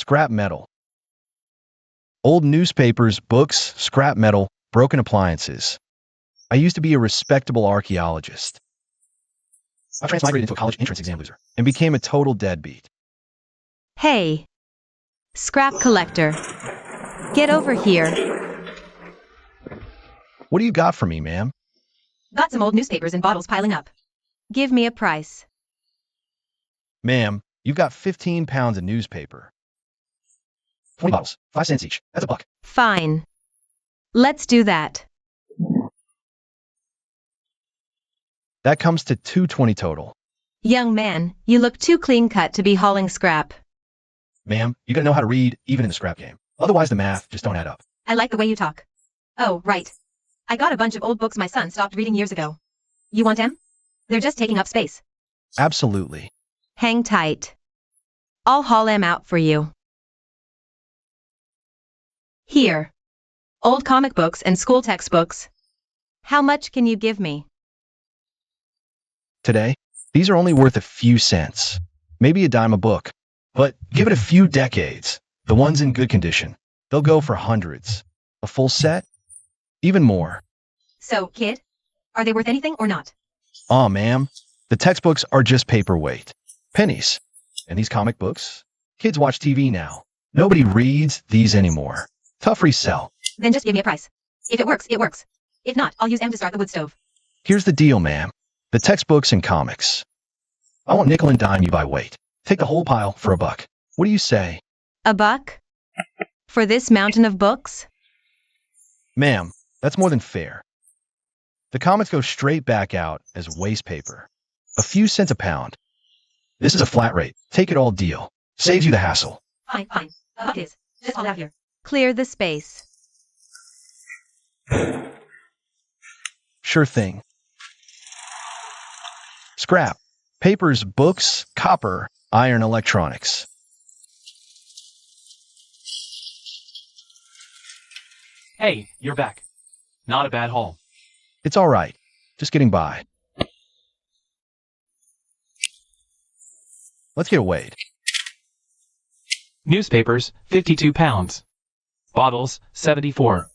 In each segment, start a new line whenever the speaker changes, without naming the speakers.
scrap metal. Old newspapers, books, scrap metal, broken appliances. I used to be a respectable archaeologist. I transmigrated into a college entrance exam loser and became a total deadbeat.
Hey, scrap collector. Get over here.
What do you got for me, ma'am?
Got some old newspapers and bottles piling up. Give me a price.
Ma'am, you've got 15 pounds of newspaper. 20 bottles, 5 cents each. That's $1.
Fine. Let's do that.
That comes to $2.20 total.
Young man, you look too clean-cut to be hauling scrap.
Ma'am, you gotta know how to read, even in the scrap game. Otherwise, the math just don't add up.
I like the way you talk. Oh, right. I got a bunch of old books my son stopped reading years ago. You want them? They're just taking up space.
Absolutely.
Hang tight. I'll haul them out for you. Here. Old comic books and school textbooks. How much can you give me?
Today, these are only worth a few cents. Maybe a dime a book. But give it a few decades. The ones in good condition, they'll go for hundreds. A full set? Even more.
So, kid, are they worth anything or not?
Aw, ma'am. The textbooks are just paperweight. Pennies. And these comic books? Kids watch TV now. Nobody reads these anymore. Tough resell.
Then just give me a price. If it works, it works. If not, I'll use M to start the wood stove.
Here's the deal, ma'am. The textbooks and comics. I won't nickel and dime you by weight. Take the whole pile for $1. What do you say?
$1? For this mountain of books?
Ma'am, that's more than fair. The comics go straight back out as waste paper. A few cents a pound. This is a flat rate. Take it all deal. Saves you the hassle.
Fine. $1 is. Just haul out here. Clear the space.
Sure thing. Scrap. Papers, books, copper, iron, electronics.
Hey, you're back. Not a bad haul.
It's all right. Just getting by. Let's get weighed.
Newspapers, 52 pounds. Bottles, 74.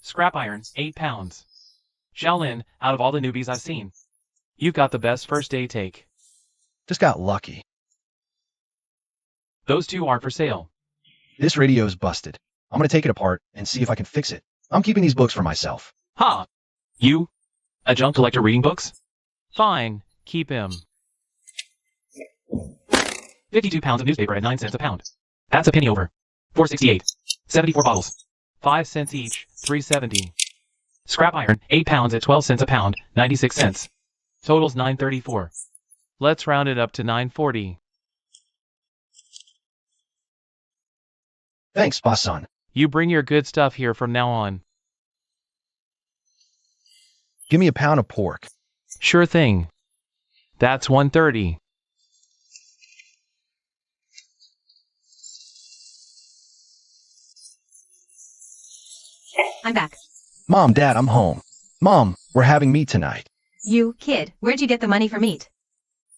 Scrap iron, 8 pounds. Shaolin, out of all the newbies I've seen, you've got the best first day take.
Just got lucky.
Those two are for sale.
This radio's busted. I'm gonna take it apart and see if I can fix it. I'm keeping these books for myself.
Ha! You? A junk collector reading books? Fine, keep him. 52 pounds of newspaper at 9 cents a pound. That's a penny over. 4.68. 74 bottles. 5 cents each, 3.70. Scrap iron, 8 pounds at 12 cents a pound, 96 cents. Totals 9.34. Let's round it up to 9.40.
Thanks, boss son.
You bring your good stuff here from now on.
Give me a pound of pork.
Sure thing. That's 1.30.
I'm back.
Mom, Dad, I'm home. Mom, we're having meat tonight.
You, kid, where'd you get the money for meat?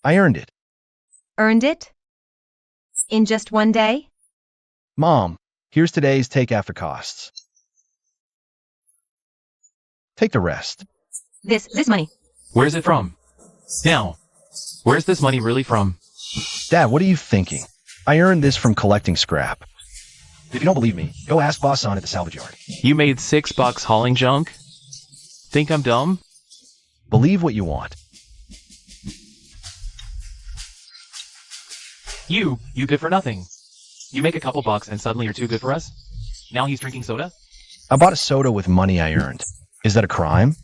I earned it.
Earned it? In just one day?
Mom, here's today's take after costs. Take the rest.
This money.
Where's it from? Now, where's this money really from?
Dad, what are you thinking? I earned this from collecting scrap. If you don't believe me, go ask boss son at the salvage yard.
You made $6 hauling junk? Think I'm dumb?
Believe what you want.
You good for nothing. You make a couple bucks and suddenly you're too good for us? Now he's drinking soda?
I bought a soda with money I earned. Is that a crime?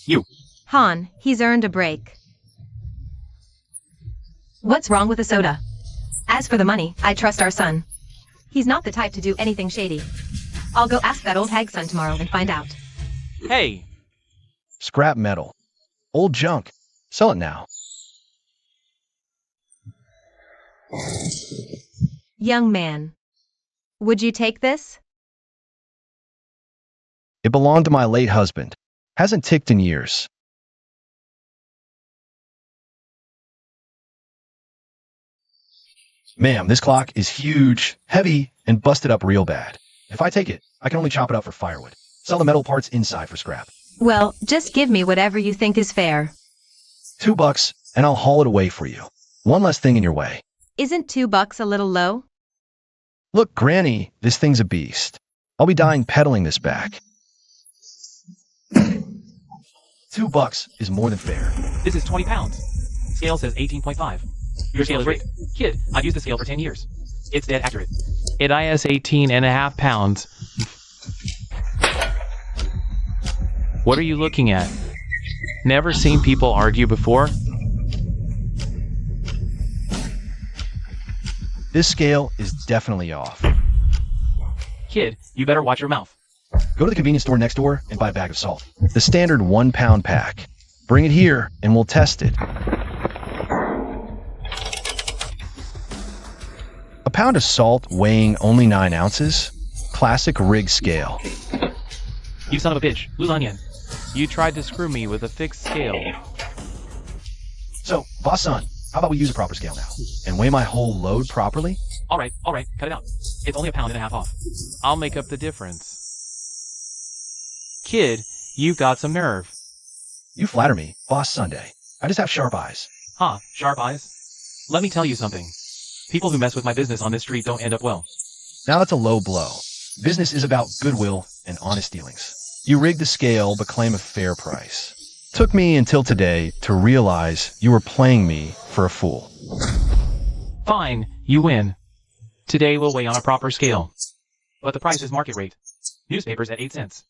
You.
Han, he's earned a break. What's wrong with a soda? As for the money, I trust our son. He's not the type to do anything shady. I'll go ask that old hag son tomorrow and find out.
Hey!
Scrap metal. Old junk. Sell it now.
Young man. Would you take this?
It belonged to my late husband. Hasn't ticked in years. Ma'am, this clock is huge, heavy, and busted up real bad. If I take it, I can only chop it up for firewood. Sell the metal parts inside for scrap.
Well, just give me whatever you think is fair.
$2, and I'll haul it away for you. One less thing in your way.
Isn't $2 a little low?
Look, Granny, this thing's a beast. I'll be dying peddling this back. $2 is more than fair.
This is 20 pounds. Scale says 18.5. Your scale is rigged. Kid, I've used the scale for 10 years. It's dead accurate. It is 18.5 pounds. What are you looking at? Never seen people argue before?
This scale is definitely off.
Kid, you better watch your mouth.
Go to the convenience store next door and buy a bag of salt. The standard 1 pound pack. Bring it here and we'll test it. A pound of salt weighing only 9 ounces? Classic rig scale.
You son of a bitch. Lose onion. You tried to screw me with a fixed scale.
So, boss son, how about we use a proper scale now? And weigh my whole load properly?
Alright, cut it out. It's only 1.5 pounds off. I'll make up the difference. Kid, you've got some nerve.
You flatter me, Boss Sunday. I just have sharp eyes.
Huh, sharp eyes? Let me tell you something. People who mess with my business on this street don't end up well.
Now that's a low blow. Business is about goodwill and honest dealings. You rigged the scale but claim a fair price. Took me until today to realize you were playing me for a fool.
Fine, you win. Today we'll weigh on a proper scale. But the price is market rate. Newspapers at 8 cents.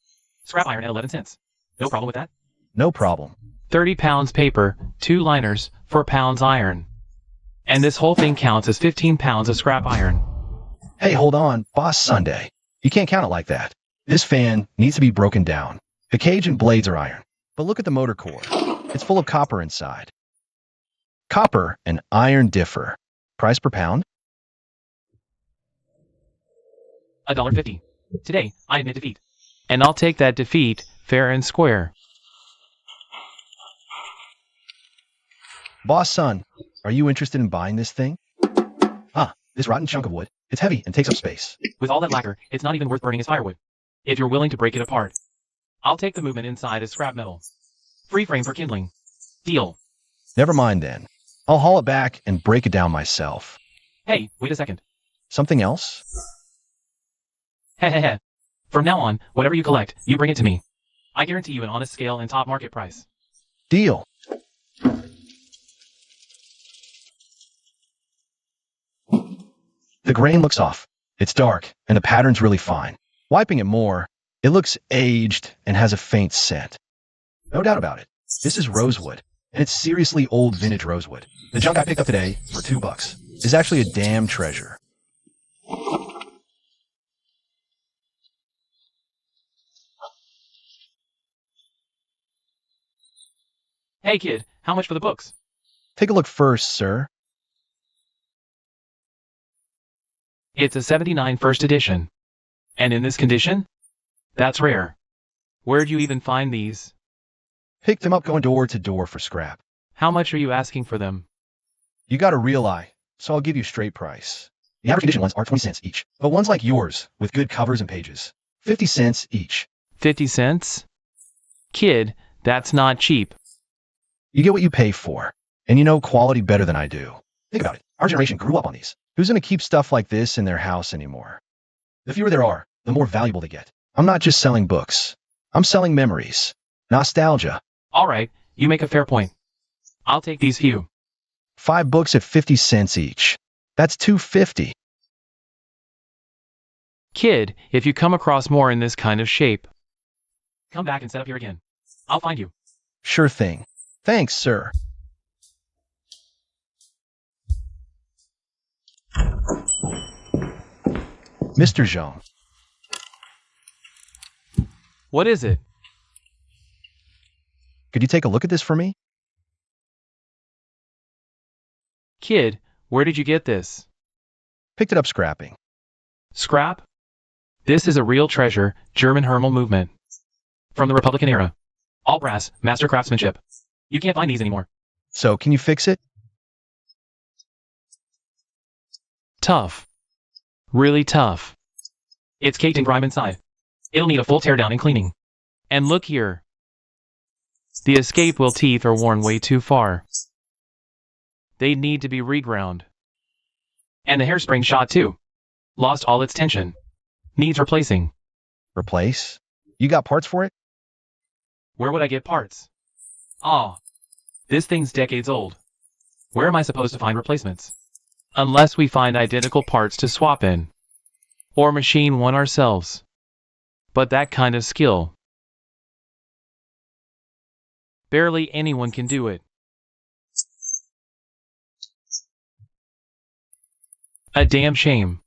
Scrap iron at 11 cents. No problem with that?
No problem.
30 pounds paper, 2 liners, 4 pounds iron. And this whole thing counts as 15 pounds of scrap iron.
Hey, hold on, Boss Sunday. You can't count it like that. This fan needs to be broken down. The cage and blades are iron. But look at the motor core. It's full of copper inside. Copper and iron differ. Price per pound?
$1.50. Today, I admit defeat. And I'll take that defeat fair and square.
Boss son, are you interested in buying this thing? Ah, this rotten chunk of wood. It's heavy and takes up space.
With all that lacquer, it's not even worth burning as firewood. If you're willing to break it apart, I'll take the movement inside as scrap metal. Free frame for kindling. Deal.
Never mind then. I'll haul it back and break it down myself.
Hey, wait a second.
Something else?
Heh. From now on, whatever you collect, you bring it to me. I guarantee you an honest scale and top market price.
Deal. The grain looks off. It's dark, and the pattern's really fine. Wiping it more, it looks aged and has a faint scent. No doubt about it. This is rosewood, and it's seriously old vintage rosewood. The junk I picked up today for $2 is actually a damn treasure.
Hey kid, how much for the books?
Take a look first, sir.
It's a 79 first edition. And in this condition? That's rare. Where'd you even find these?
Pick them up going door to door for scrap.
How much are you asking for them?
You got a real eye, so I'll give you straight price. The average condition ones are 20 cents each, but ones like yours, with good covers and pages, 50 cents each.
50 cents? Kid, that's not cheap.
You get what you pay for, and you know quality better than I do. Think about it. Our generation grew up on these. Who's going to keep stuff like this in their house anymore? The fewer there are, the more valuable they get. I'm not just selling books. I'm selling memories. Nostalgia.
Alright, you make a fair point. I'll take these few.
5 books at 50 cents each. That's $2.50.
Kid, if you come across more in this kind of shape, come back and set up here again. I'll find you.
Sure thing. Thanks, sir. Mr. Jean.
What is it?
Could you take a look at this for me?
Kid, where did you get this?
Picked it up scrapping.
Scrap? This is a real treasure, German Hermel movement. From the Republican era. All brass, master craftsmanship. You can't find these anymore.
So, can you fix it?
Tough. Really tough. It's caked in grime inside. It'll need a full teardown and cleaning. And look here. The escape wheel teeth are worn way too far. They need to be reground. And the hairspring shot too. Lost all its tension. Needs replacing.
Replace? You got parts for it?
Where would I get parts? Ah, this thing's decades old. Where am I supposed to find replacements? Unless we find identical parts to swap in. Or machine one ourselves. But that kind of skill. Barely anyone can do it. A damn shame.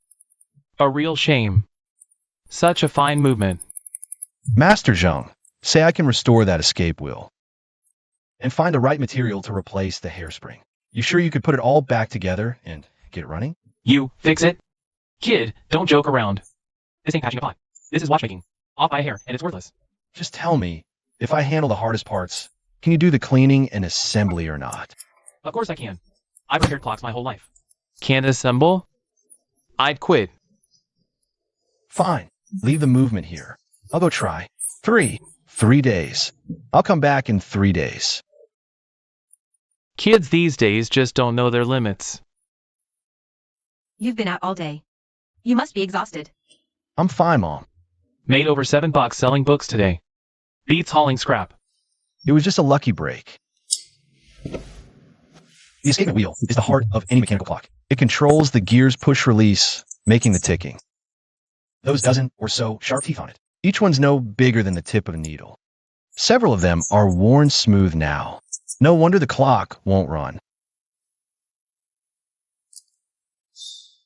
A real shame. Such a fine movement.
Master Zheng, say I can restore that escape wheel. And find the right material to replace the hairspring. You sure you could put it all back together and get running?
You fix it? Kid, don't joke around. This ain't patching a pot. This is watchmaking. Off by a hair, and it's worthless.
Just tell me, if I handle the hardest parts, can you do the cleaning and assembly or not?
Of course I can. I've repaired clocks my whole life. Can't assemble? I'd quit.
Fine. Leave the movement here. I'll go try. 3 days. I'll come back in 3 days.
Kids these days just don't know their limits.
You've been out all day. You must be exhausted.
I'm fine, Mom.
Made over $7 selling books today. Beats hauling scrap.
It was just a lucky break. The escapement wheel is the heart of any mechanical clock. It controls the gear's push-release, making the ticking. Those dozen or so sharp teeth on it. Each one's no bigger than the tip of a needle. Several of them are worn smooth now. No wonder the clock won't run.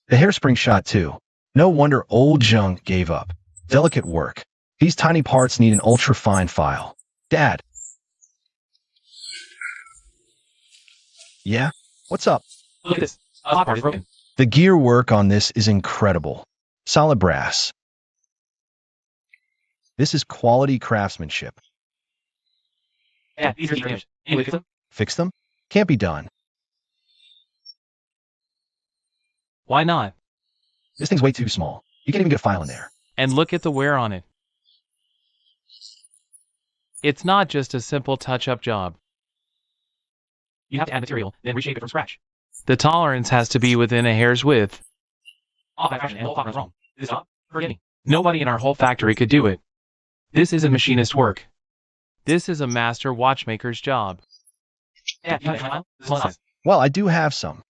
The hairspring shot too. No wonder old Zheng gave up. Delicate work. These tiny parts need an ultra-fine file. Dad. Yeah? What's up?
Look at this. A hot part is broken.
The gear work on this is incredible. Solid brass. This is quality craftsmanship.
Yeah, these are damaged. Anyway, fix them?
Fix them? Can't be done.
Why not?
This thing's way too small. You can't even get a file in there.
And look at the wear on it. It's not just a simple touch-up job. You have to add material, then reshape it from scratch. The tolerance has to be within a hair's width. Off by a fraction and the whole clock runs wrong. This job? Forget me. Nobody in our whole factory could do it. This isn't machinist work. This is a master watchmaker's job. Yeah, you have a file? This one size.
Well, I do have some.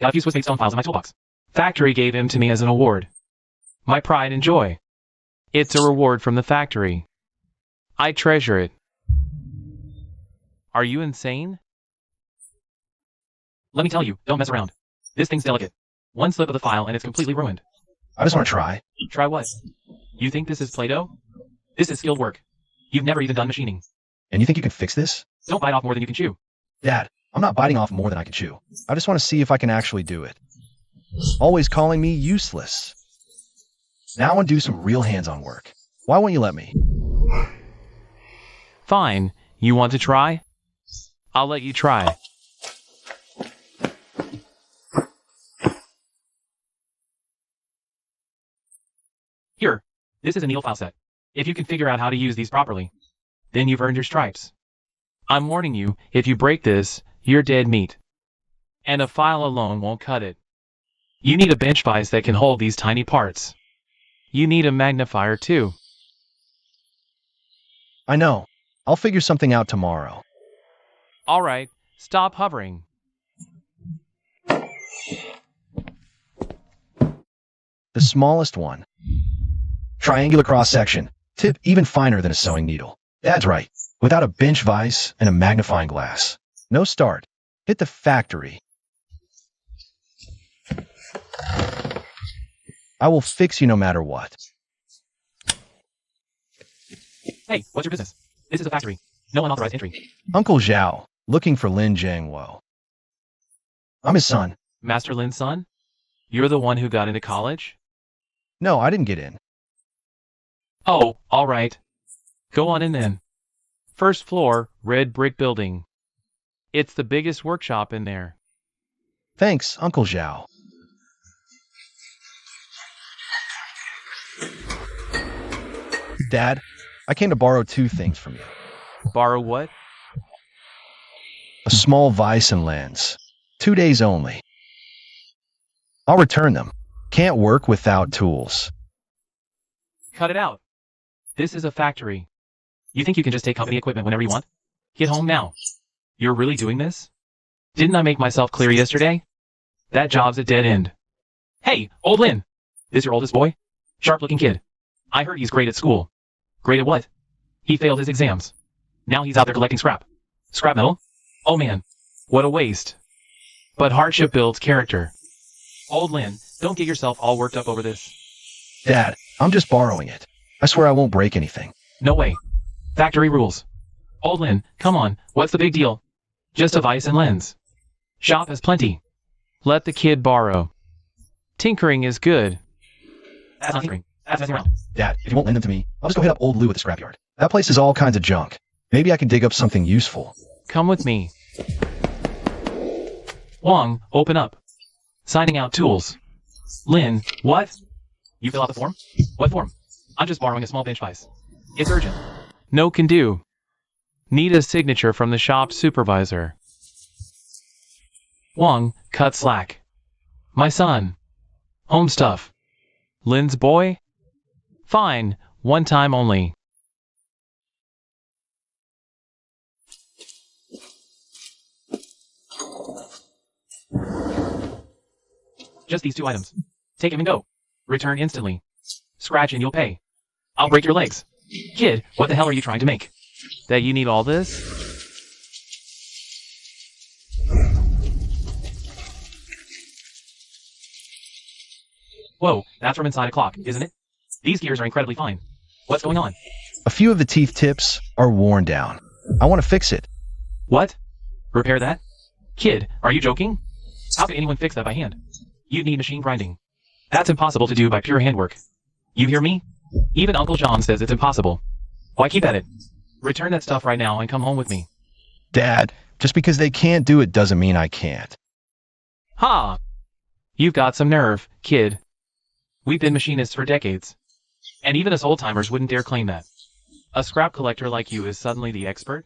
Got a few Swiss-made stone files in my toolbox. Factory gave him to me as an award. My pride and joy. It's a reward from the factory. I treasure it. Are you insane? Let me tell you, don't mess around. This thing's delicate. One slip of the file and it's completely ruined.
I just want to try.
Try what? You think this is Play-Doh? This is skilled work. You've never even done machining.
And you think you can fix this?
Don't bite off more than you can chew.
Dad, I'm not biting off more than I can chew. I just want to see if I can actually do it. Always calling me useless. Now I want to do some real hands-on work. Why won't you let me?
Fine. You want to try? I'll let you try. Here, this is a needle file set. If you can figure out how to use these properly, then you've earned your stripes. I'm warning you, if you break this, you're dead meat. And a file alone won't cut it. You need a bench vise that can hold these tiny parts. You need a magnifier too.
I know. I'll figure something out tomorrow.
Alright, stop hovering.
The smallest one. Triangular cross-section. Tip even finer than a sewing needle. That's right. Without a bench vise and a magnifying glass. No start. Hit the factory. I will fix you no matter what.
Hey, what's your business? This is a factory. No unauthorized entry.
Uncle Zhao, looking for Lin Jiangwo. I'm his son.
Master Lin's son? You're the one who got into college?
No, I didn't get in.
Oh, alright. Go on in then. First floor, red brick building. It's the biggest workshop in there.
Thanks, Uncle Zhao. Dad, I came to borrow 2 things from you.
Borrow what?
A small vise and lens. 2 days only. I'll return them. Can't work without tools.
Cut it out. This is a factory. You think you can just take company equipment whenever you want? Get home now. You're really doing this? Didn't I make myself clear yesterday? That job's a dead end. Hey, old Lin! This your oldest boy? Sharp-looking kid. I heard he's great at school. Great at what? He failed his exams. Now he's out there collecting scrap. Scrap metal? Oh man, what a waste. But hardship builds character. Old Lin, don't get yourself all worked up over this.
Dad, I'm just borrowing it. I swear I won't break anything.
No way. Factory rules. Old Lin, come on, what's the big deal? Just a vise and lens. Shop has plenty. Let the kid borrow. Tinkering is good. That's not tinkering. That's messing around.
Dad, if you won't lend them to me, I'll just go hit up Old Lou at the scrapyard. That place is all kinds of junk. Maybe I can dig up something useful.
Come with me. Wong, open up. Signing out tools. Lin, what? You fill out the form? What form? I'm just borrowing a small bench vise. It's urgent. No can do. Need a signature from the shop supervisor. Wong, cut slack. My son. Home stuff. Lin's boy? Fine, 1 time only. Just these 2 items. Take 'em and go. Return instantly. Scratch and you'll pay. I'll break your legs. Kid, what the hell are you trying to make? That you need all this? Whoa, that's from inside a clock, isn't it? These gears are incredibly fine. What's going on?
A few of the teeth tips are worn down. I want to fix it.
What? Repair that? Kid, are you joking? How can anyone fix that by hand? You'd need machine grinding. That's impossible to do by pure handwork. You hear me? Even Uncle John says it's impossible. Why keep at it? Return that stuff right now and come home with me.
Dad, just because they can't do it doesn't mean I can't.
Ha! You've got some nerve, kid. We've been machinists for decades. And even us old-timers wouldn't dare claim that. A scrap collector like you is suddenly the expert?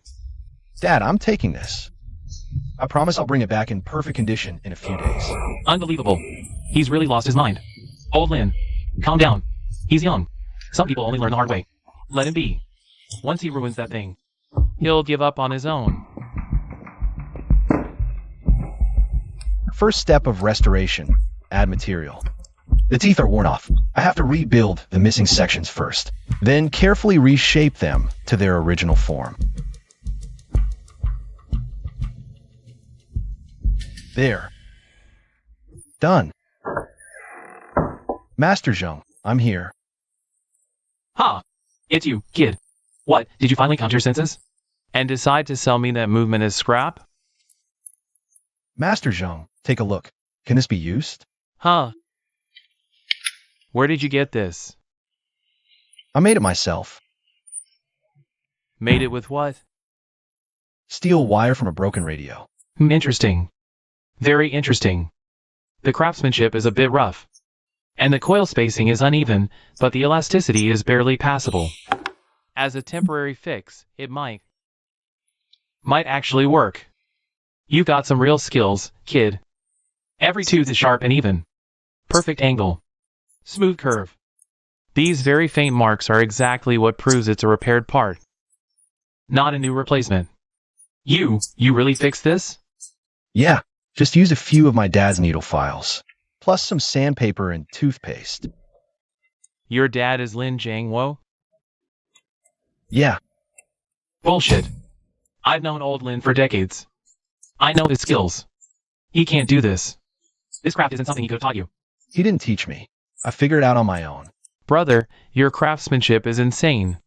Dad, I'm taking this. I promise I'll bring it back in perfect condition in a few days.
Unbelievable. He's really lost his mind. Old Lin, calm down. He's young. Some people only learn the hard way. Let him be. Once he ruins that thing, he'll give up on his own.
First step of restoration, add material. The teeth are worn off. I have to rebuild the missing sections first, then carefully reshape them to their original form. There. Done. Master Zheng, I'm here.
Ha! It's you, kid. What, did you finally come to your senses? And decide to sell me that movement as scrap?
Master Zheng, take a look. Can this be used?
Huh. Where did you get this?
I made it myself.
Made it with what?
Steel wire from a broken radio.
Interesting. Very interesting. The craftsmanship is a bit rough. And the coil spacing is uneven, but the elasticity is barely passable. As a temporary fix, it might actually work. You've got some real skills, kid. Every tooth is sharp and even. Perfect angle. Smooth curve. These very faint marks are exactly what proves it's a repaired part. Not a new replacement. You really fixed this?
Yeah, just use a few of my dad's needle files, plus some sandpaper and toothpaste.
Your dad is Lin Jiangwo?
Yeah.
Bullshit. I've known old Lin for decades. I know his skills. He can't do this. This craft isn't something he could have taught you.
He didn't teach me. I figured it out on my own.
Brother, your craftsmanship is insane.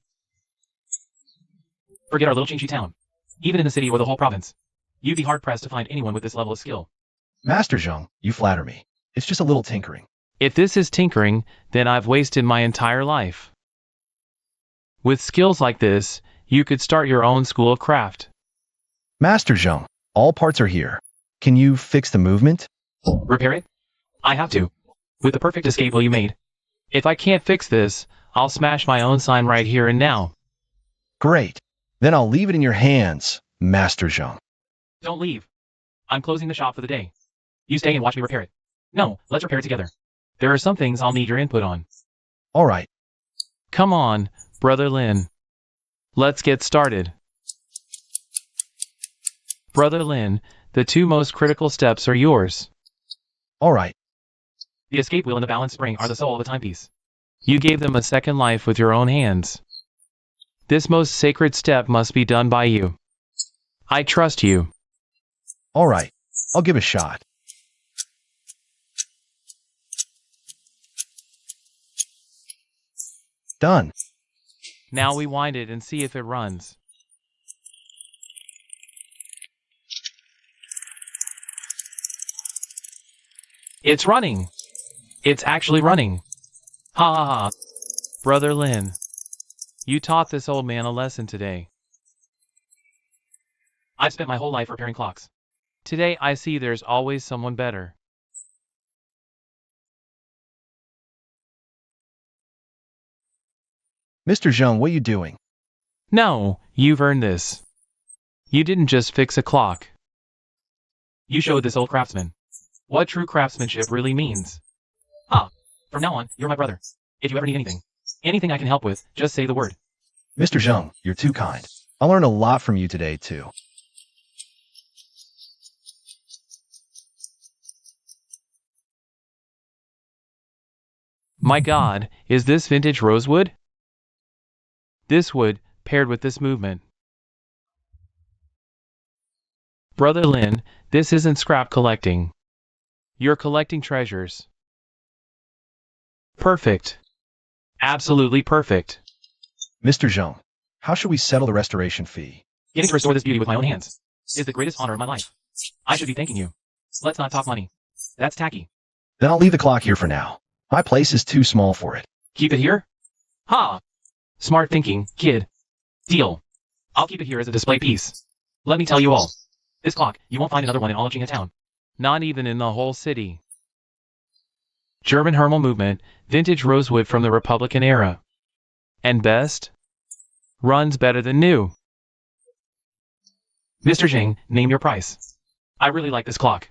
Forget our little Qingxi town. Even in the city or the whole province, you'd be hard-pressed to find anyone with this level of skill.
Master Zheng, you flatter me. It's just a little tinkering.
If this is tinkering, then I've wasted my entire life. With skills like this, you could start your own school of craft.
Master Zheng, all parts are here. Can you fix the movement?
Repair it? I have to. With the perfect escape wheel you made. If I can't fix this, I'll smash my own sign right here and now.
Great. Then I'll leave it in your hands, Master Zhang.
Don't leave. I'm closing the shop for the day. You stay and watch me repair it. No, let's repair it together. There are some things I'll need your input on.
All right.
Come on, Brother Lin. Let's get started. Brother Lin, the two most critical steps are yours.
All right.
The escape wheel and the balance spring are the soul of the timepiece. You gave them a second life with your own hands. This most sacred step must be done by you. I trust you.
All right. I'll give it a shot. Done.
Now we wind it and see if it runs. It's running. It's actually running. Ha ha ha. Brother Lin, you taught this old man a lesson today. I've spent my whole life repairing clocks. Today I see there's always someone better.
Mr. Zhang, what are you doing?
No, you've earned this. You didn't just fix a clock. You showed this old craftsman what true craftsmanship really means. Ah, from now on, you're my brother. If you ever need anything I can help with, just say the word.
Mr. Zhang, you're too kind. I learned a lot from you today, too.
My God, is this vintage rosewood? This wood, paired with this movement. Brother Lin, this isn't scrap collecting. You're collecting treasures. Perfect. Absolutely perfect.
Mr. Zhang, how should we settle the restoration fee?
Getting to restore this beauty with my own hands is the greatest honor of my life. I should be thanking you. Let's not talk money. That's tacky.
Then I'll leave the clock here for now. My place is too small for it.
Keep it here? Ha! Smart thinking, kid. Deal. I'll keep it here as a display piece. Let me tell you all. This clock, you won't find another one in all of Town. Not even in the whole city. German Hermal movement, vintage rosewood from the Republican era. And best? Runs better than new. Mr. Jing, name your price. I really like this clock.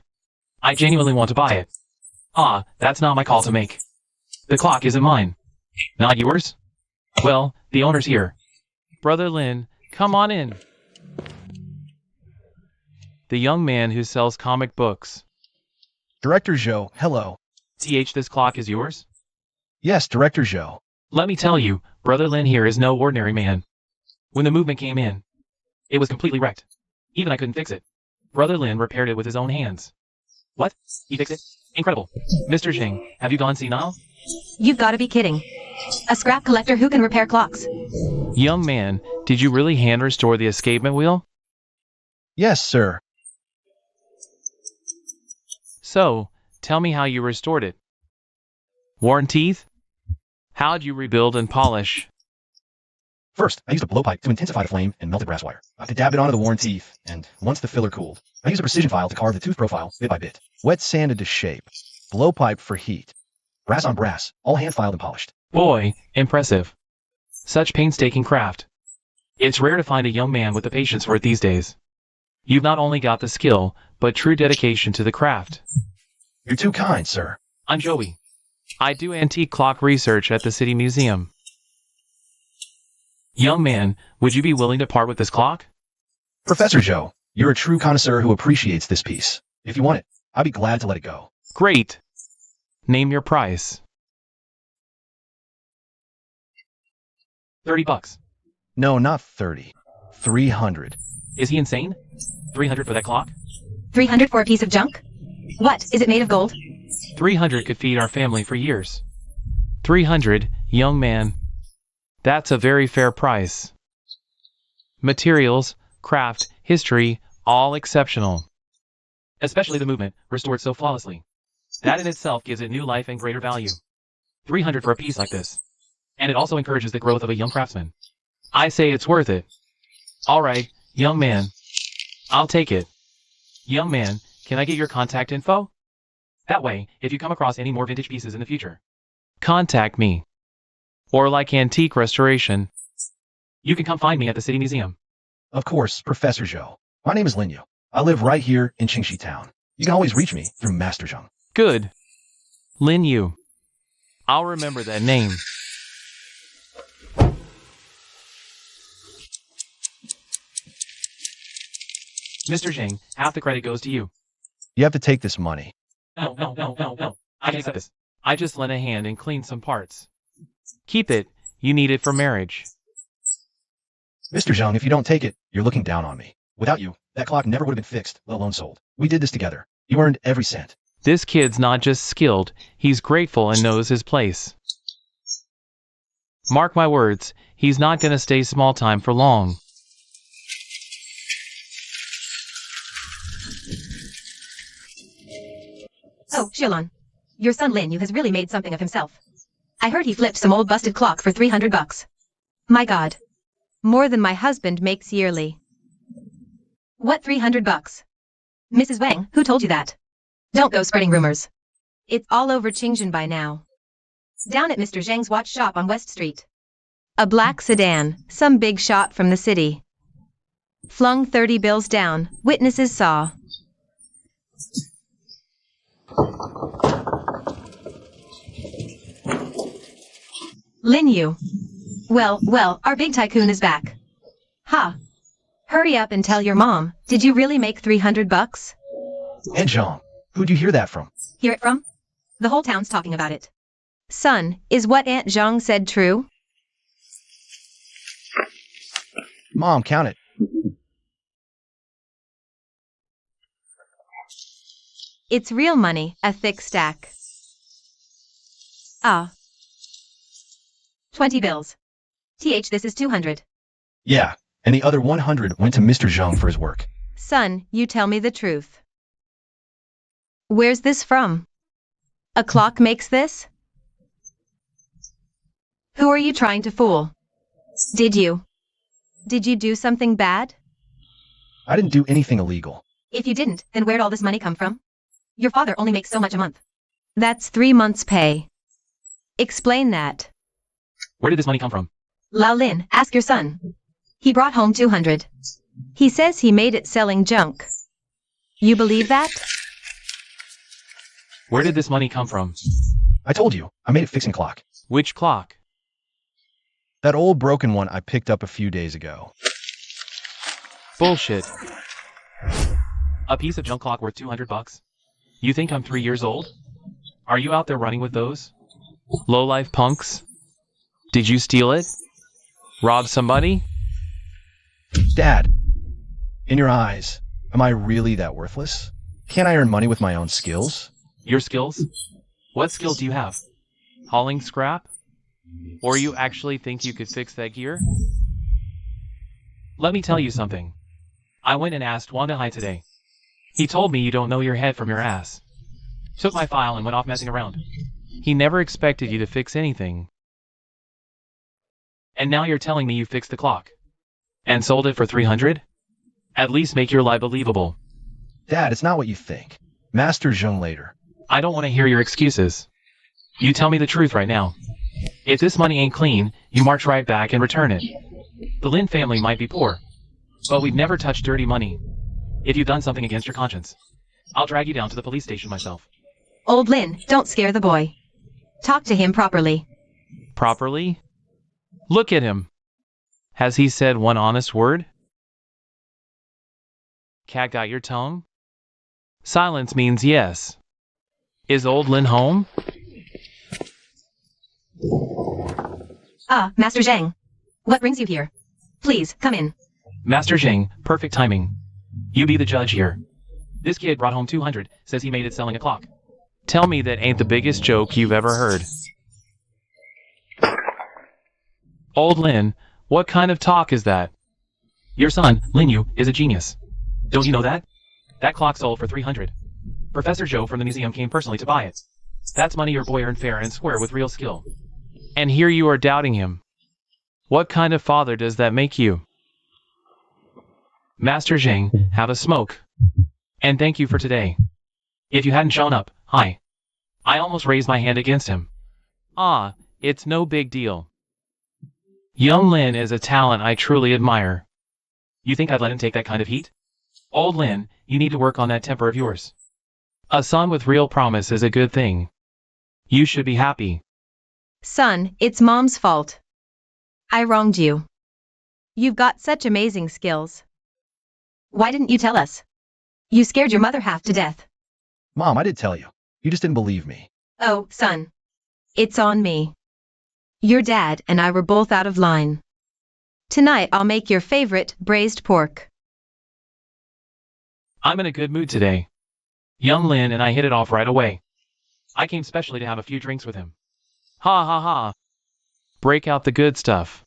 I genuinely want to buy it. Ah, that's not my call to make. The clock isn't mine. Not yours? Well, the owner's here. Brother Lin, come on in. The young man who sells comic books.
Director Zhou, hello.
This clock is yours?
Yes, Director Zhou.
Let me tell you, Brother Lin here is no ordinary man. When the movement came in, it was completely wrecked. Even I couldn't fix it. Brother Lin repaired it with his own hands. What? He fixed it? Incredible. Mr. Jing, have you gone senile?
You've got to be kidding. A scrap collector who can repair clocks.
Young man, did you really hand restore the escapement wheel?
Yes, sir.
So, tell me how you restored it. Worn teeth? How'd you rebuild and polish?
First, I used a blowpipe to intensify the flame and melted brass wire. I dabbed it onto the worn teeth, and once the filler cooled, I used a precision file to carve the tooth profile bit by bit. Wet sanded to shape. Blowpipe for heat. Brass on brass, all hand-filed and polished.
Boy, impressive. Such painstaking craft. It's rare to find a young man with the patience for it these days. You've not only got the skill, but true dedication to the craft.
You're too kind, sir.
I'm Joey. I do antique clock research at the City Museum. Young man, would you be willing to part with this clock?
Professor Zhou, you're a true connoisseur who appreciates this piece. If you want it, I'd be glad to let it go.
Great. Name your price. $30.
No, not 30. 300.
Is he insane? 300 for that clock?
300 for a piece of junk? What, is it made of gold?
300 could feed our family for years. 300, young man. That's a very fair price. Materials, craft, history, all exceptional. Especially the movement, restored so flawlessly. That in itself gives it new life and greater value. 300 for a piece like this. And it also encourages the growth of a young craftsman. I say it's worth it. All right, young man. I'll take it. Young man, can I get your contact info? That way, if you come across any more vintage pieces in the future, contact me. Or like antique restoration, you can come find me at the City Museum.
Of course, Professor Zhou. My name is Lin Yu. I live right here in Qingxi Town. You can always reach me through Master Zheng.
Good. Lin Yu. I'll remember that name. Mr. Zheng, half the credit goes to you.
You have to take this money.
No. I can't accept this. I just lent a hand and cleaned some parts. Keep it. You need it for marriage.
Mr. Zheng, if you don't take it, you're looking down on me. Without you, that clock never would have been fixed, let alone sold. We did this together. You earned every cent.
This kid's not just skilled, he's grateful and knows his place. Mark my words, he's not gonna stay small time for long.
Oh, Shilon. Your son Lin Yu has really made something of himself. I heard he flipped some old busted clock for 300 bucks. My god. More than my husband makes yearly. What 300 bucks? Mrs. Wang, who told you that? Don't go spreading rumors. It's all over Qingzhen by now. Down at Mr. Zhang's watch shop on West Street. A black sedan, some big shot from the city. Flung 30 bills down, witnesses saw. Lin Yu. Well, our big tycoon is back. Ha. Hurry up and tell your mom, did you really make 300 bucks?
Aunt Zhang, who'd you hear that from?
Hear it from? The whole town's talking about it. Son, is what Aunt Zhang said true?
Mom, count it.
It's real money, a thick stack. Ah. 20 bills. This is 200.
Yeah, and the other 100 went to Mr. Zheng for his work.
Son, you tell me the truth. Where's this from? A clock makes this? Who are you trying to fool? Did you do something bad?
I didn't do anything illegal.
If you didn't, then where'd all this money come from? Your father only makes so much a month. That's 3 months' pay. Explain that.
Where did this money come from?
Lao Lin, ask your son. He brought home 200. He says he made it selling junk. You believe that?
Where did this money come from?
I told you, I made it fixing clock.
Which clock?
That old broken one I picked up a few days ago.
Bullshit. A piece of junk clock worth 200 bucks? You think I'm 3 years old? Are you out there running with those? Low-life punks? Did you steal it? Rob somebody?
Dad, in your eyes, am I really that worthless? Can't I earn money with my own skills?
Your skills? What skills do you have? Hauling scrap? Or you actually think you could fix that gear? Let me tell you something. I went and asked Wanda Hai today. He told me you don't know your head from your ass. Took my file and went off messing around. He never expected you to fix anything. And now you're telling me you fixed the clock. And sold it for 300? At least make your lie believable.
Dad, it's not what you think. Master Zheng later.
I don't want to hear your excuses. You tell me the truth right now. If this money ain't clean, you march right back and return it. The Lin family might be poor, but we've never touched dirty money. If you've done something against your conscience, I'll drag you down to the police station myself.
Old Lin, don't scare the boy. Talk to him properly.
Properly? Look at him. Has he said one honest word? Cat got your tongue? Silence means yes. Is old Lin home?
Ah, Master Zhang. What brings you here? Please, come in.
Master Zheng, perfect timing. You be the judge here. This kid brought home 200, says he made it selling a clock. Tell me that ain't the biggest joke you've ever heard. Old Lin, what kind of talk is that? Your son, Lin Yu, is a genius. Don't you know that? That clock sold for 300. Professor Zhou from the museum came personally to buy it. That's money your boy earned fair and square with real skill. And here you are doubting him. What kind of father does that make you? Master Zheng, have a smoke. And thank you for today. If you hadn't shown up, I almost raised my hand against him. Ah, it's no big deal. Young Lin is a talent I truly admire. You think I'd let him take that kind of heat? Old Lin, you need to work on that temper of yours. A son with real promise is a good thing. You should be happy.
Son, it's Mom's fault. I wronged you. You've got such amazing skills. Why didn't you tell us? You scared your mother half to death.
Mom, I did tell you. You just didn't believe me.
Oh, son. It's on me. Your dad and I were both out of line. Tonight I'll make your favorite braised pork.
I'm in a good mood today. Young Lin and I hit it off right away. I came specially to have a few drinks with him. Ha ha ha. Break out the good stuff.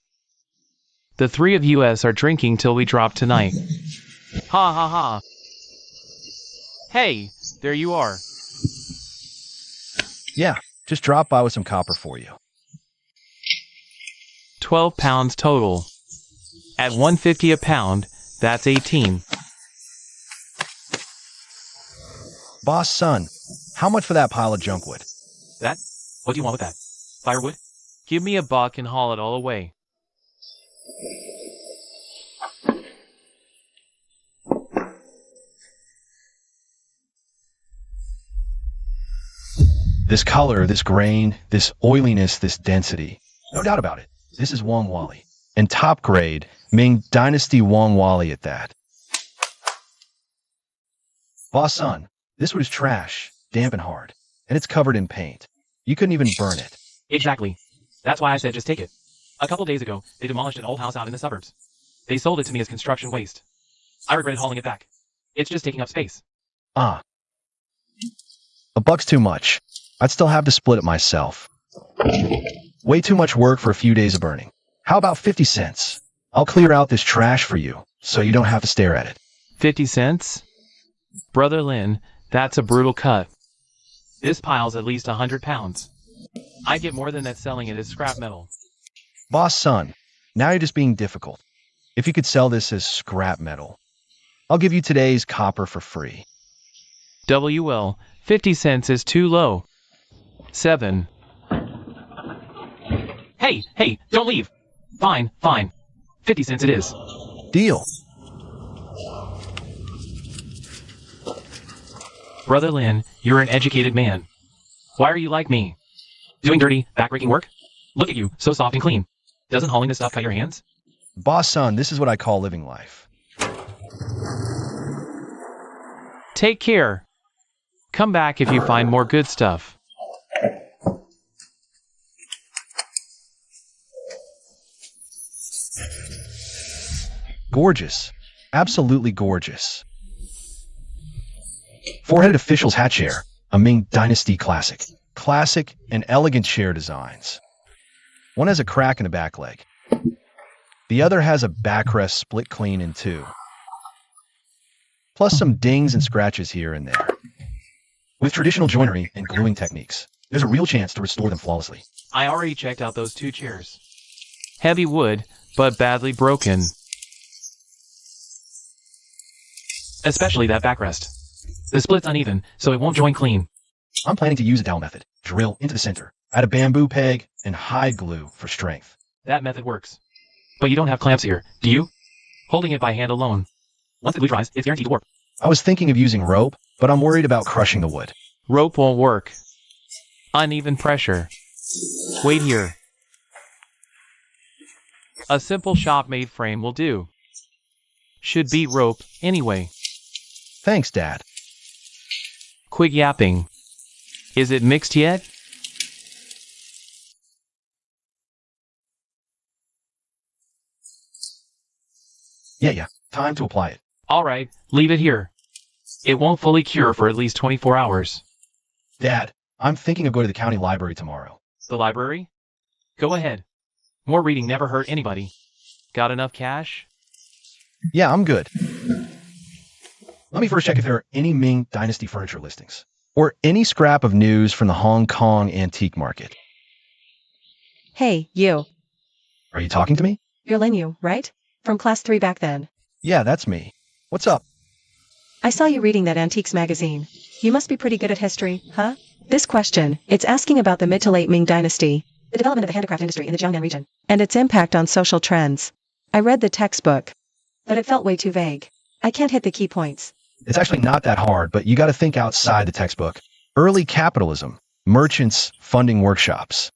The three of us are drinking till we drop tonight. Ha ha ha. Hey, there you are.
Yeah, just drop by with some copper for you.
12 pounds total. At $1.50 a pound, that's 18.
Boss, son, how much for that pile of junk wood?
That? What do you want with that? Firewood? Give me $1 and haul it all away.
This color, this grain, this oiliness, this density. No doubt about it. This is Wong Wally. And top grade, Ming Dynasty Wong Wally at that. Boss, son, this wood is trash, damp and hard, and it's covered in paint. You couldn't even burn it.
Exactly. That's why I said just take it. A couple days ago, they demolished an old house out in the suburbs. They sold it to me as construction waste. I regretted hauling it back. It's just taking up space.
Ah. $1's too much. I'd still have to split it myself. Way too much work for a few days of burning. How about 50 cents? I'll clear out this trash for you, so you don't have to stare at it.
50 cents? Brother Lin, that's a brutal cut. This pile's at least 100 pounds. I'd get more than that selling it as scrap metal.
Boss, son, now you're just being difficult. If you could sell this as scrap metal, I'll give you today's copper for free.
WL, 50 cents is too low. 7. Hey, don't leave. Fine. 50 cents it is.
Deal.
Brother Lin, you're an educated man. Why are you like me? Doing dirty, backbreaking work? Look at you, so soft and clean. Doesn't hauling this stuff cut your hands?
Boss, son, this is what I call living life.
Take care. Come back if you find more good stuff.
Gorgeous. Absolutely gorgeous. Four-headed official's hat chair. A Ming Dynasty classic. Classic and elegant chair designs. One has a crack in the back leg. The other has a backrest split clean in two. Plus some dings and scratches here and there. With traditional joinery and gluing techniques, there's a real chance to restore them flawlessly.
I already checked out those 2 chairs. Heavy wood, but badly broken. Especially that backrest. The split's uneven, so it won't join clean.
I'm planning to use a dowel method. Drill into the center, add a bamboo peg, and hide glue for strength.
That method works. But you don't have clamps here, do you? Holding it by hand alone. Once the glue dries, it's guaranteed to warp.
I was thinking of using rope, but I'm worried about crushing the wood.
Rope won't work. Uneven pressure. Wait here. A simple shop-made frame will do. Should beat rope, anyway.
Thanks, Dad.
Quit yapping. Is it mixed yet?
Yeah. Time to apply it.
Alright, leave it here. It won't fully cure for at least 24 hours.
Dad, I'm thinking of going to the county library tomorrow.
The library? Go ahead. More reading never hurt anybody. Got enough cash?
Yeah, I'm good. Let me first check if there are any Ming Dynasty furniture listings. Or any scrap of news from the Hong Kong antique market.
Hey, you.
Are you talking to me?
You're Lin Yu, right? From class 3 back then.
Yeah, that's me. What's up?
I saw you reading that antiques magazine. You must be pretty good at history, huh? This question, it's asking about the mid to late Ming dynasty, the development of the handicraft industry in the Jiangnan region, and its impact on social trends. I read the textbook, but it felt way too vague. I can't hit the key points.
It's actually not that hard, but you got to think outside the textbook. Early capitalism, merchants funding workshops.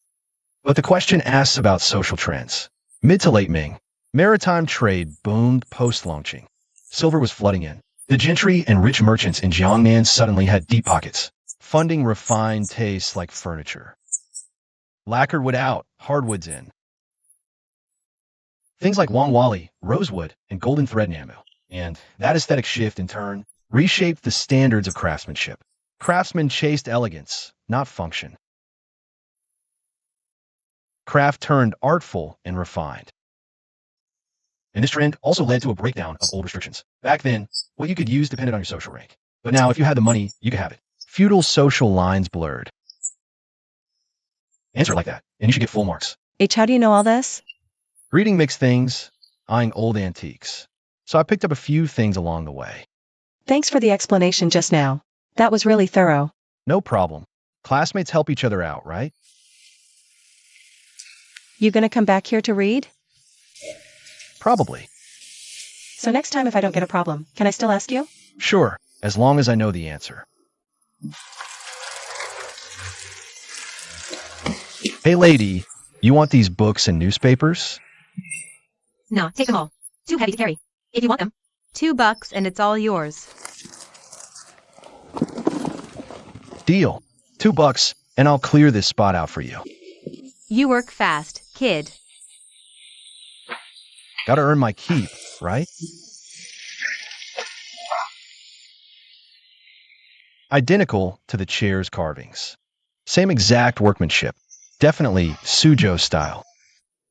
But the question asks about social trends. Mid to late Ming, maritime trade boomed post-launching. Silver was flooding in. The gentry and rich merchants in Jiangnan suddenly had deep pockets, funding refined tastes like furniture. Lacquered wood out, hardwoods in. Things like Wangwali, rosewood, and golden thread enamel. And that aesthetic shift, in turn, reshaped the standards of craftsmanship. Craftsmen chased elegance, not function. Craft turned artful and refined. And this trend also led to a breakdown of old restrictions. Back then, what you could use depended on your social rank. But now, if you had the money, you could have it. Feudal social lines blurred. Answer like that, and you should get full marks.
H, how do you know all this?
Reading mixed things, eyeing old antiques. So I picked up a few things along the way.
Thanks for the explanation just now. That was really thorough.
No problem. Classmates help each other out, right?
You gonna come back here to read?
Probably.
So next time if I don't get a problem, can I still ask you?
Sure, as long as I know the answer. Hey lady, you want these books and newspapers?
Nah, take them all. Too heavy to carry. If you want them. $2 and it's all yours.
Deal. $2 and I'll clear this spot out for you.
You work fast, kid.
Gotta earn my keep, right? Identical to the chair's carvings. Same exact workmanship. Definitely Suzhou style.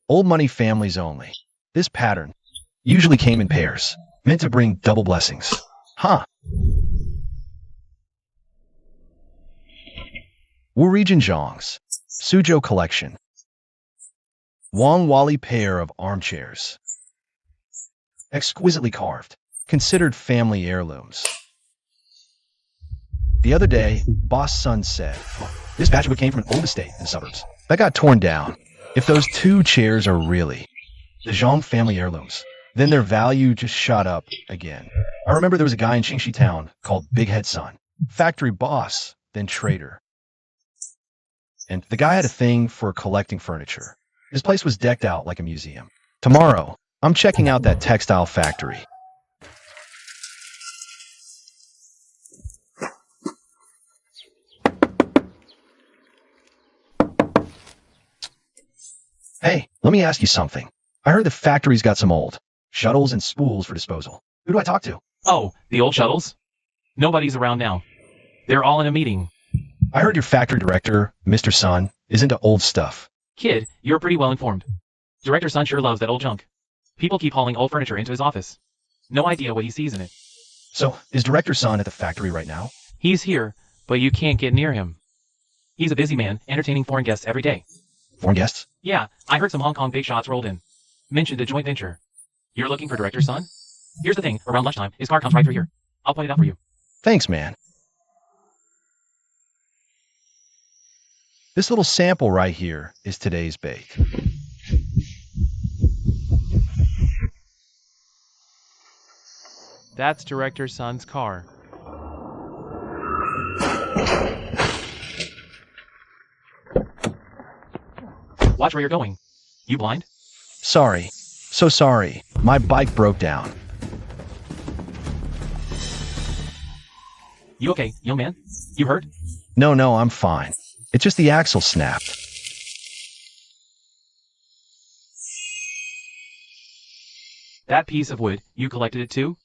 Old money families only. This pattern usually came in pairs, meant to bring double blessings. Huh. Wuri Jinzhong's Suzhou collection. Wang Wali pair of armchairs. Exquisitely carved, considered family heirlooms. The other day, boss' son said, this basswood came from an old estate in the suburbs. That got torn down. If those two chairs are really the Zhang family heirlooms, then their value just shot up again. I remember there was a guy in Qingxi town called Big Head Son. Factory boss, then trader. And the guy had a thing for collecting furniture. His place was decked out like a museum. Tomorrow, I'm checking out that textile factory. Hey, let me ask you something. I heard the factory's got some old shuttles and spools for disposal. Who do I talk to?
Oh, the old shuttles? Nobody's around now. They're all in a meeting.
I heard your factory director, Mr. Sun, is into old stuff.
Kid, you're pretty well informed. Director Sun sure loves that old junk. People keep hauling old furniture into his office. No idea what he sees in it.
So, is Director Sun at the factory right now?
He's here, but you can't get near him. He's a busy man, entertaining foreign guests every day.
Foreign guests?
Yeah, I heard some Hong Kong big shots rolled in. Mentioned a joint venture. You're looking for Director Sun? Here's the thing, around lunchtime, his car comes right through here. I'll point it out for you.
Thanks, man. This little sample right here is today's bait.
That's Director Sun's car. Watch where you're going. You blind?
Sorry. So sorry. My bike broke down.
You okay, young man? You hurt?
No, I'm fine. It's just the axle snapped.
That piece of wood, you collected it too?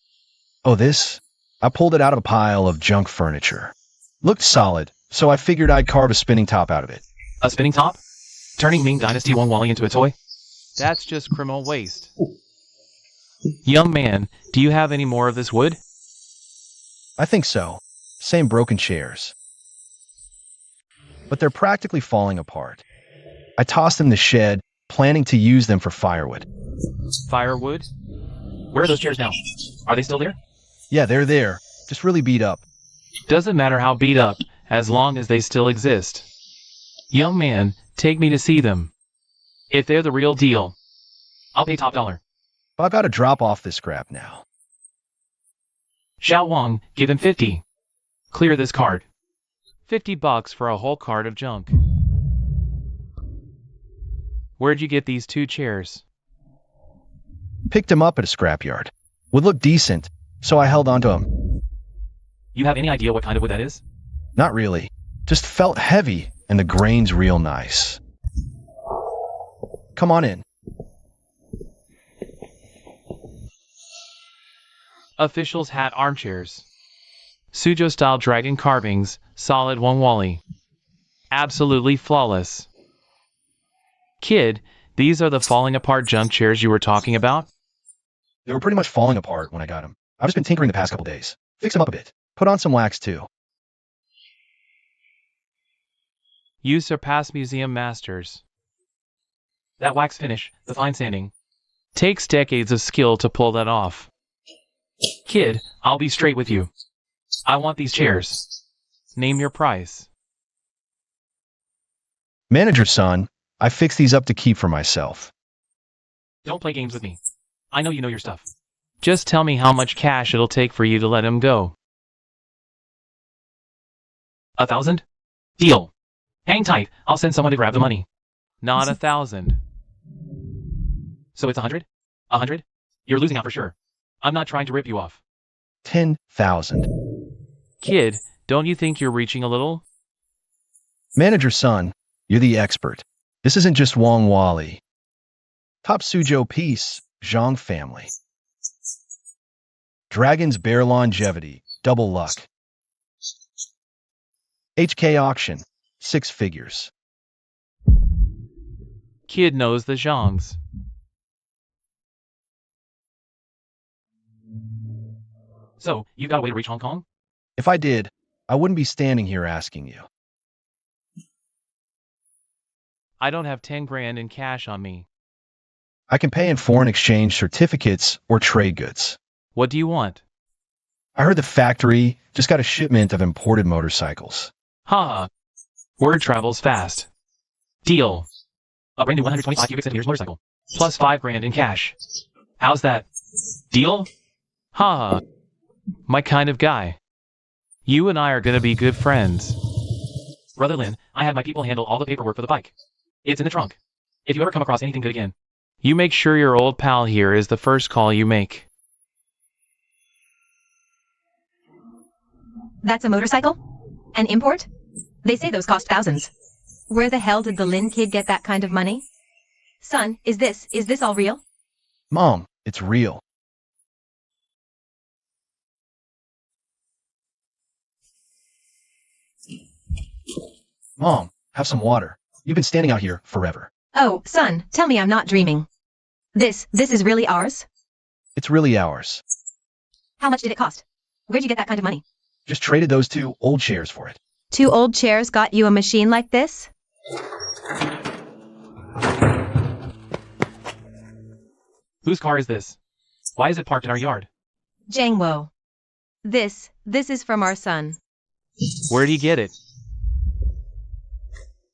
Oh, this? I pulled it out of a pile of junk furniture. Looked solid, so I figured I'd carve a spinning top out of it.
A spinning top? Turning Ming Dynasty Wang Wali into a toy? That's just criminal waste. Young man, do you have any more of this wood?
I think so. Same broken chairs. But they're practically falling apart. I tossed them in the shed, planning to use them for firewood.
Firewood? Where are those chairs now? Are they still there?
Yeah, they're there. Just really beat up.
Doesn't matter how beat up, as long as they still exist. Young man, take me to see them. If they're the real deal, I'll pay top dollar.
But I've got to drop off this scrap now.
Xiao Wang, give him 50. Clear this card. $50 for a whole card of junk. Where'd you get these 2 chairs?
Picked him up at a scrapyard. Would look decent, so I held onto him.
You have any idea what kind of wood that is?
Not really. Just felt heavy, and the grain's real nice. Come on in.
Officials' hat armchairs. Suzhou-style dragon carvings, solid one wally. Absolutely flawless. Kid, these are the falling apart junk chairs you were talking about?
They were pretty much falling apart when I got them. I've just been tinkering the past couple days. Fix them up a bit. Put on some wax too.
You surpass museum masters. That wax finish, the fine sanding, takes decades of skill to pull that off. Kid, I'll be straight with you. I want these chairs. Name your price.
Manager son, I fixed these up to keep for myself.
Don't play games with me. I know you know your stuff. Just tell me how much cash it'll take for you to let him go. 1,000? Deal. Hang tight, I'll send someone to grab the money. Not 1,000. So it's 100? 100? You're losing out for sure. I'm not trying to rip you off.
10,000.
Kid, don't you think you're reaching a little?
Manager son, you're the expert. This isn't just Wang Wali. Top Suzhou piece, Zhang family. Dragon's Bear Longevity, double luck. HK auction, 6 figures.
Kid knows the Zhangs. So, you got a way to reach Hong Kong?
If I did, I wouldn't be standing here asking you.
I don't have 10 grand in cash on me.
I can pay in foreign exchange certificates or trade goods.
What do you want?
I heard the factory just got a shipment of imported motorcycles.
Ha! Word travels fast. Deal. A brand new 125 cubic centimeters motorcycle. Plus 5 grand in cash. How's that? Deal? Ha! My kind of guy. You and I are gonna be good friends. Brother Lin, I had my people handle all the paperwork for the bike. It's in the trunk. If you ever come across anything good again, you make sure your old pal here is the first call you make.
That's a motorcycle? An import? They say those cost thousands. Where the hell did the Lin kid get that kind of money? Son, is this all real?
Mom, it's real. Mom, have some water. You've been standing out here forever.
Oh, son, tell me I'm not dreaming. This is really ours?
It's really ours.
How much did it cost? Where'd you get that kind of money?
Just traded those 2 old chairs for it.
2 old chairs got you a machine like this?
Whose car is this? Why is it parked in our yard?
Jangwo. This is from our son.
Where'd he get it?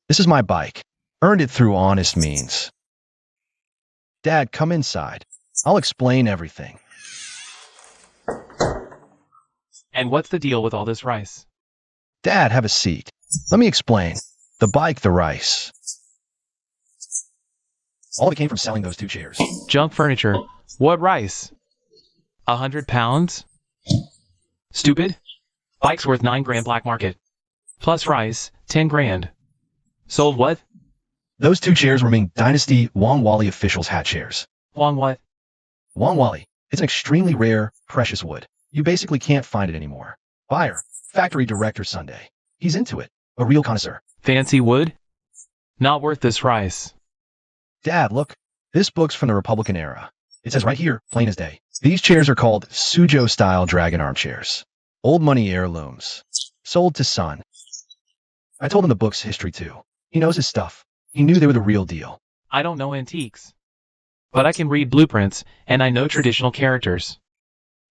This is my bike. Earned it through honest means. Dad, come inside. I'll explain everything.
And what's the deal with all this rice?
Dad, have a seat. Let me explain. The bike, the rice. All of it came from selling those 2 chairs.
Junk furniture. What rice? 100 pounds? Stupid? Bike's worth 9 grand black market. Plus rice, 10 grand. Sold what?
Those 2 chairs were Ming Dynasty Wang Wali officials hat chairs.
Wang what?
Wang Wali. It's an extremely rare, precious wood. You basically can't find it anymore. Buyer, factory director Sunday. He's into it. A real connoisseur.
Fancy wood? Not worth this rice.
Dad, look. This book's from the Republican era. It says right here, plain as day. These chairs are called Suzhou-style dragon armchairs. Old money heirlooms. Sold to son. I told him the book's history too. He knows his stuff. He knew they were the real deal.
I don't know antiques. But I can read blueprints, and I know traditional characters.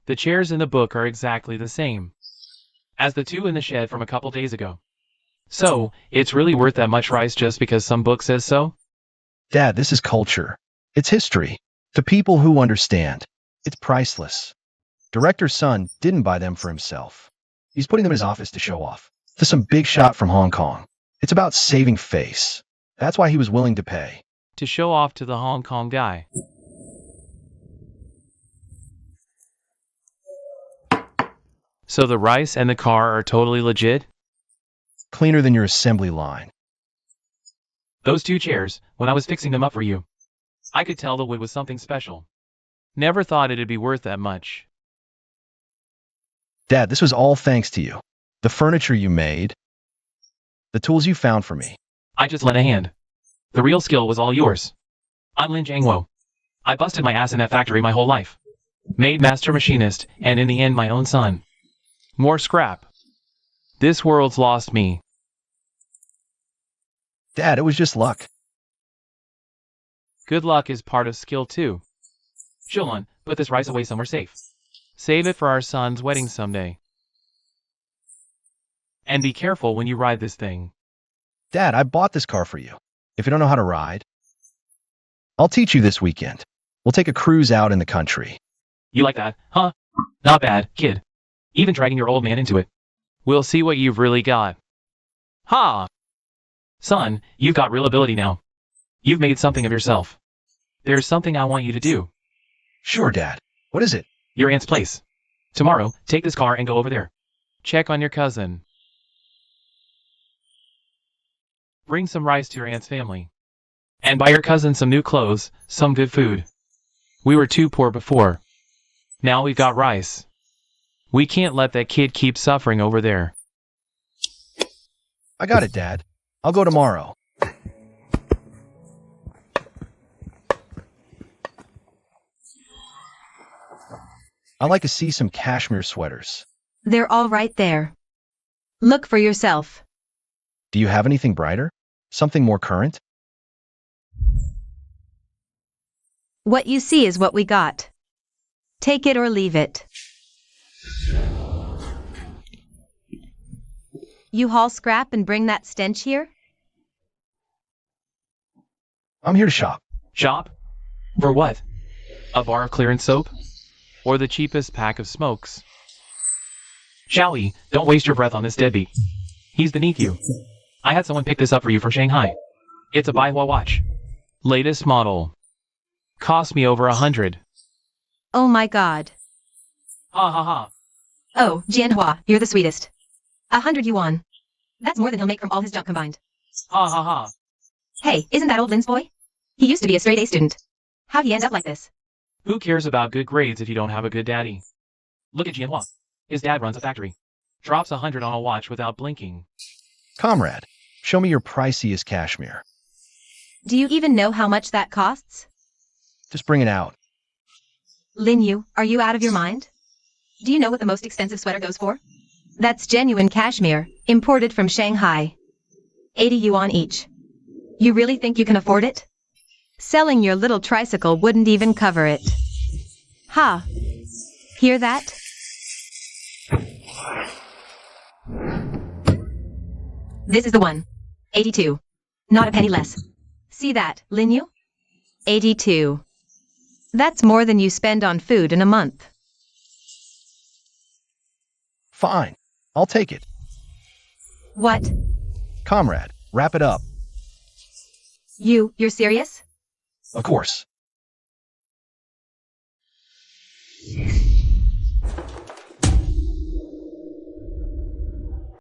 The chairs in the book are exactly the same as the two in the shed from a couple days ago. So, it's really worth that much rice just because some book says so?
Dad, this is culture. It's history. To people who understand, it's priceless. Director's son didn't buy them for himself. He's putting them in his office to show off to some big shot from Hong Kong. It's about saving face. That's why he was willing to pay.
To show off to the Hong Kong guy. So the rice and the car are totally legit?
Cleaner than your assembly line.
Those two chairs, when I was fixing them up for you, I could tell the wood was something special. Never thought it'd be worth that much.
Dad, this was all thanks to you. The furniture you made, the tools you found for me.
I just lent a hand. The real skill was all yours. I'm Lin Jiangwo. I busted my ass in that factory my whole life. Made master machinist, and in the end my own son. More scrap. This world's lost me.
Dad, it was just luck.
Good luck is part of skill too. Shulun, put this rice away somewhere safe. Save it for our son's wedding someday. And be careful when you ride this thing.
Dad, I bought this car for you. If you don't know how to ride, I'll teach you this weekend. We'll take a cruise out in the country.
You like that, huh? Not bad, kid. Even dragging your old man into it. We'll see what you've really got. Ha! Son, you've got real ability now. You've made something of yourself. There's something I want you to do.
Sure, Dad. What is it?
Your aunt's place. Tomorrow, take this car and go over there. Check on your cousin. Bring some rice to your aunt's family. And buy your cousin some new clothes, some good food. We were too poor before. Now we've got rice. We can't let that kid keep suffering over there.
I got it, Dad. I'll go tomorrow. I'd like to see some cashmere sweaters.
They're all right there. Look for yourself.
Do you have anything brighter? Something more current?
What you see is what we got. Take it or leave it. You haul scrap and bring that stench here?
I'm here to shop.
Shop? For what? A bar of clearance soap? Or the cheapest pack of smokes? Shall we? Don't waste your breath on this deadbeat. He's beneath you. I had someone pick this up for you from Shanghai. It's a Baihua watch. Latest model. Cost me over 100.
Oh my god.
Ha ha ha.
Oh, Jianhua, you're the sweetest. 100 yuan. That's more than he'll make from all his junk combined.
Ha ha ha.
Hey, isn't that old Lin's boy? He used to be a straight A student. How'd he end up like this?
Who cares about good grades if you don't have a good daddy? Look at Jianhua. His dad runs a factory. Drops 100 on a watch without blinking.
Comrade, show me your priciest cashmere.
Do you even know how much that costs?
Just bring it out.
Lin Yu, are you out of your mind? Do you know what the most expensive sweater goes for? That's genuine cashmere, imported from Shanghai. 80 yuan each. You really think you can afford it? Selling your little tricycle wouldn't even cover it. Ha! Hear that? This is the one. 82. Not a penny less. See that, Lin Yu? 82. That's more than you spend on food in a month.
Fine. I'll take it.
What?
Comrade, wrap it up.
You're serious?
Of course.